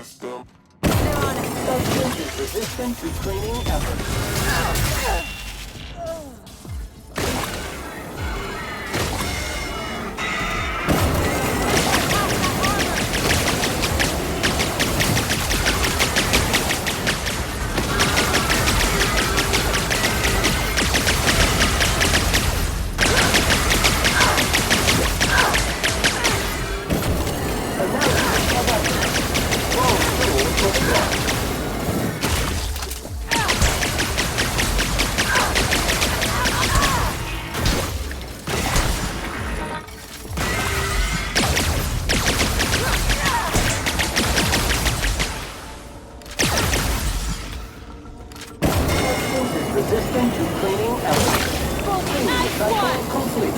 system. They're on it. Substance is resistant to cleaning efforts. Resistant to cleaning efforts. Nice Cycle one! complete.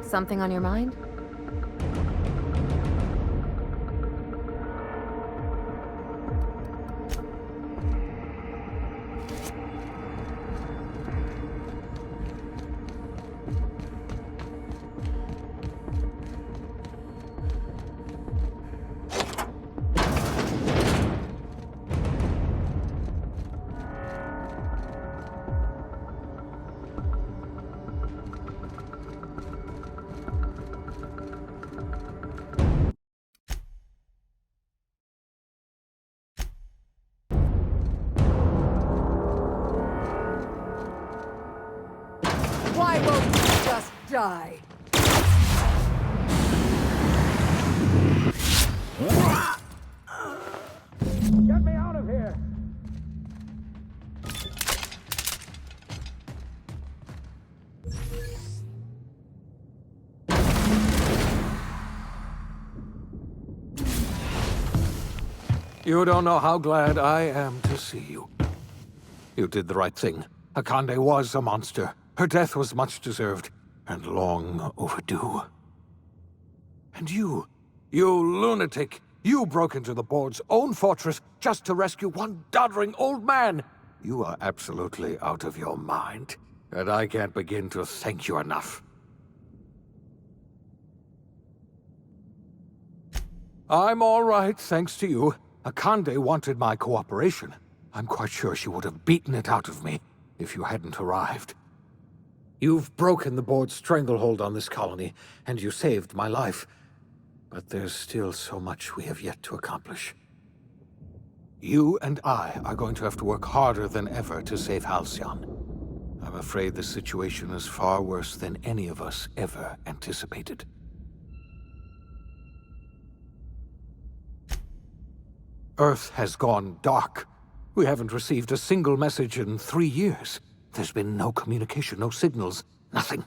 Something on your mind? Why won't you just die? Get me out of here! You don't know how glad I am to see you. You did the right thing. Akande was a monster. Her death was much deserved, and long overdue. And you lunatic, you broke into the board's own fortress just to rescue one doddering old man. You are absolutely out of your mind, and I can't begin to thank you enough. I'm all right, thanks to you. Akande wanted my cooperation. I'm quite sure she would have beaten it out of me if you hadn't arrived. You've broken the board's stranglehold on this colony, and you saved my life. But there's still so much we have yet to accomplish. You and I are going to have to work harder than ever to save Halcyon. I'm afraid the situation is far worse than any of us ever anticipated. Earth has gone dark. We haven't received a single message in 3 years. There's been no communication, no signals, nothing.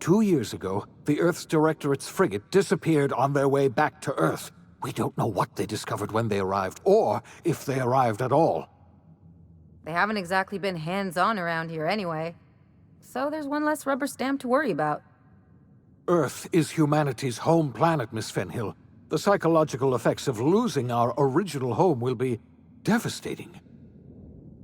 2 years ago, the Earth's Directorate's frigate disappeared on their way back to Earth. We don't know what they discovered when they arrived, or if they arrived at all. They haven't exactly been hands-on around here anyway. So there's one less rubber stamp to worry about. Earth is humanity's home planet, Miss Fenhill. The psychological effects of losing our original home will be devastating.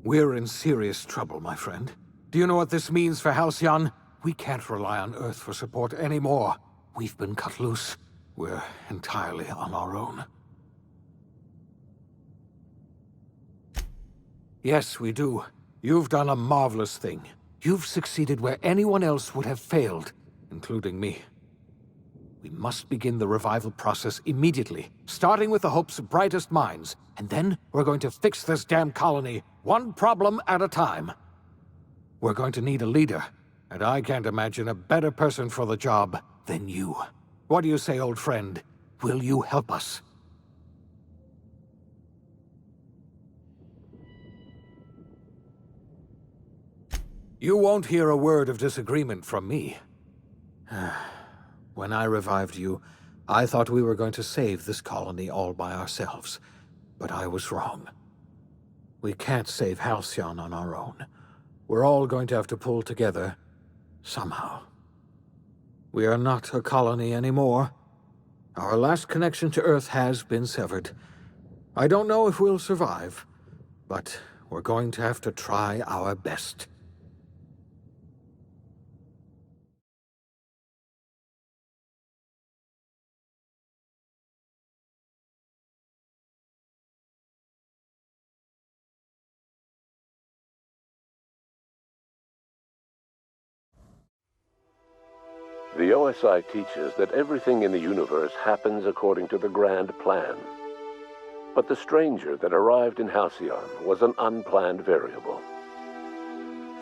We're in serious trouble, my friend. Do you know what this means for Halcyon? We can't rely on Earth for support anymore. We've been cut loose. We're entirely on our own. Yes, we do. You've done a marvelous thing. You've succeeded where anyone else would have failed, including me. We must begin the revival process immediately, starting with the Hope's brightest minds, and then we're going to fix this damn colony, one problem at a time. We're going to need a leader, and I can't imagine a better person for the job than you. What do you say, old friend? Will you help us? You won't hear a word of disagreement from me. When I revived you, I thought we were going to save this colony all by ourselves. But I was wrong. We can't save Halcyon on our own. We're all going to have to pull together, somehow. We are not a colony anymore. Our last connection to Earth has been severed. I don't know if we'll survive, but we're going to have to try our best. The OSI teaches that everything in the universe happens according to the grand plan. But the stranger that arrived in Halcyon was an unplanned variable.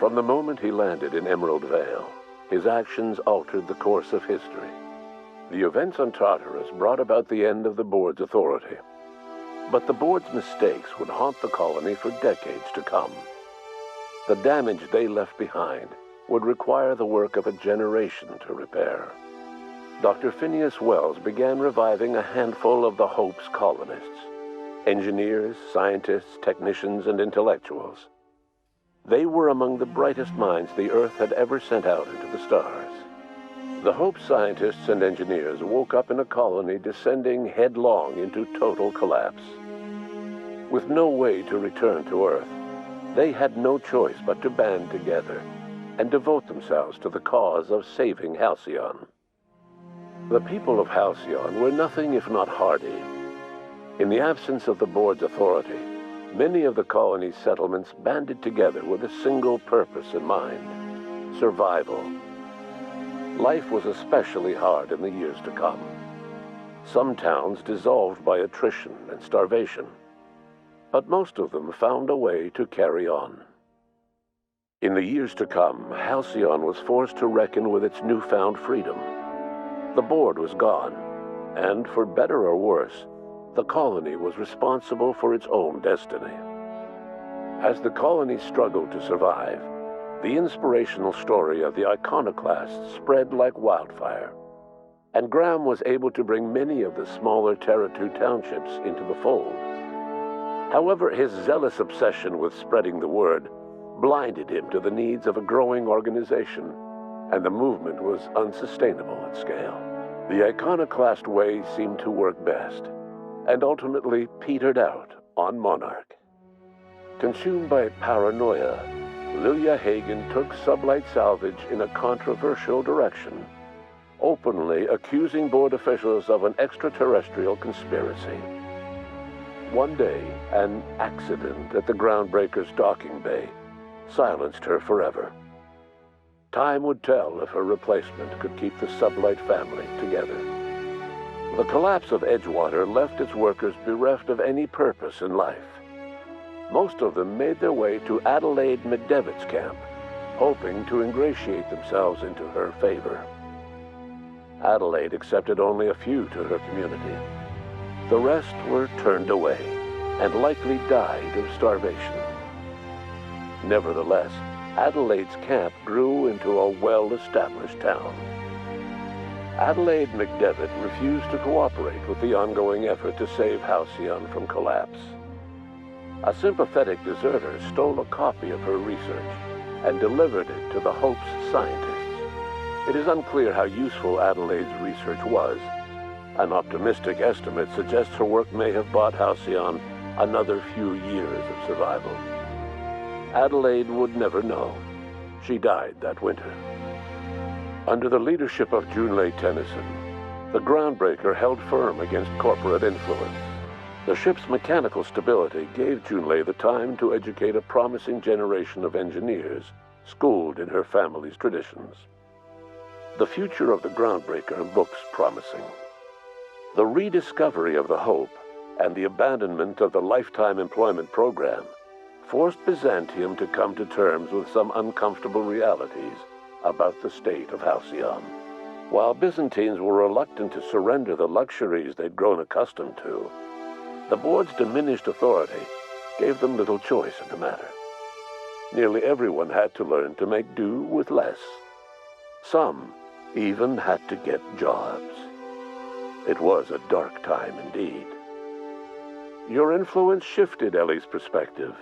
From the moment he landed in Emerald Vale, his actions altered the course of history. The events on Tartarus brought about the end of the board's authority. But the board's mistakes would haunt the colony for decades to come. The damage they left behind would require the work of a generation to repair. Dr. Phineas Wells began reviving a handful of the Hope's colonists: engineers, scientists, technicians, and intellectuals. They were among the brightest minds the Earth had ever sent out into the stars. The Hope scientists and engineers woke up in a colony descending headlong into total collapse. With no way to return to Earth, they had no choice but to band together and devote themselves to the cause of saving Halcyon. The people of Halcyon were nothing if not hardy. In the absence of the board's authority, many of the colony's settlements banded together with a single purpose in mind: survival. Life was especially hard in the years to come. Some towns dissolved by attrition and starvation, but most of them found a way to carry on. In the years to come, Halcyon was forced to reckon with its newfound freedom. The board was gone, and for better or worse, the colony was responsible for its own destiny. As the colony struggled to survive, the inspirational story of the iconoclasts spread like wildfire, and Graham was able to bring many of the smaller Terra-2 townships into the fold. However, his zealous obsession with spreading the word blinded him to the needs of a growing organization, and the movement was unsustainable at scale. The iconoclast way seemed to work best, and ultimately petered out on Monarch. Consumed by paranoia, Lilia Hagen took Sublight Salvage in a controversial direction, openly accusing board officials of an extraterrestrial conspiracy. One day, an accident at the Groundbreaker's docking bay silenced her forever. Time would tell if her replacement could keep the Sublight family together. The collapse of Edgewater left its workers bereft of any purpose in life. Most of them made their way to Adelaide McDevitt's camp, hoping to ingratiate themselves into her favor. Adelaide accepted only a few to her community. The rest were turned away and likely died of starvation. Nevertheless, Adelaide's camp grew into a well-established town. Adelaide McDevitt refused to cooperate with the ongoing effort to save Halcyon from collapse. A sympathetic deserter stole a copy of her research and delivered it to the Hope's scientists. It is unclear how useful Adelaide's research was. An optimistic estimate suggests her work may have bought Halcyon another few years of survival. Adelaide would never know. She died that winter. Under the leadership of Junlei Tennyson, the Groundbreaker held firm against corporate influence. The ship's mechanical stability gave Junlei the time to educate a promising generation of engineers, schooled in her family's traditions. The future of the Groundbreaker looks promising. The rediscovery of the Hope and the abandonment of the lifetime employment program forced Byzantium to come to terms with some uncomfortable realities about the state of Halcyon. While Byzantines were reluctant to surrender the luxuries they'd grown accustomed to, the board's diminished authority gave them little choice in the matter. Nearly everyone had to learn to make do with less. Some even had to get jobs. It was a dark time indeed. Your influence shifted Ellie's perspective.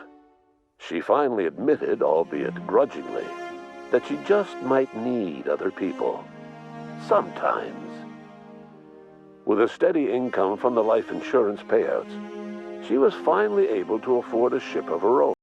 She finally admitted, albeit grudgingly, that she just might need other people. Sometimes. With a steady income from the life insurance payouts, she was finally able to afford a ship of her own.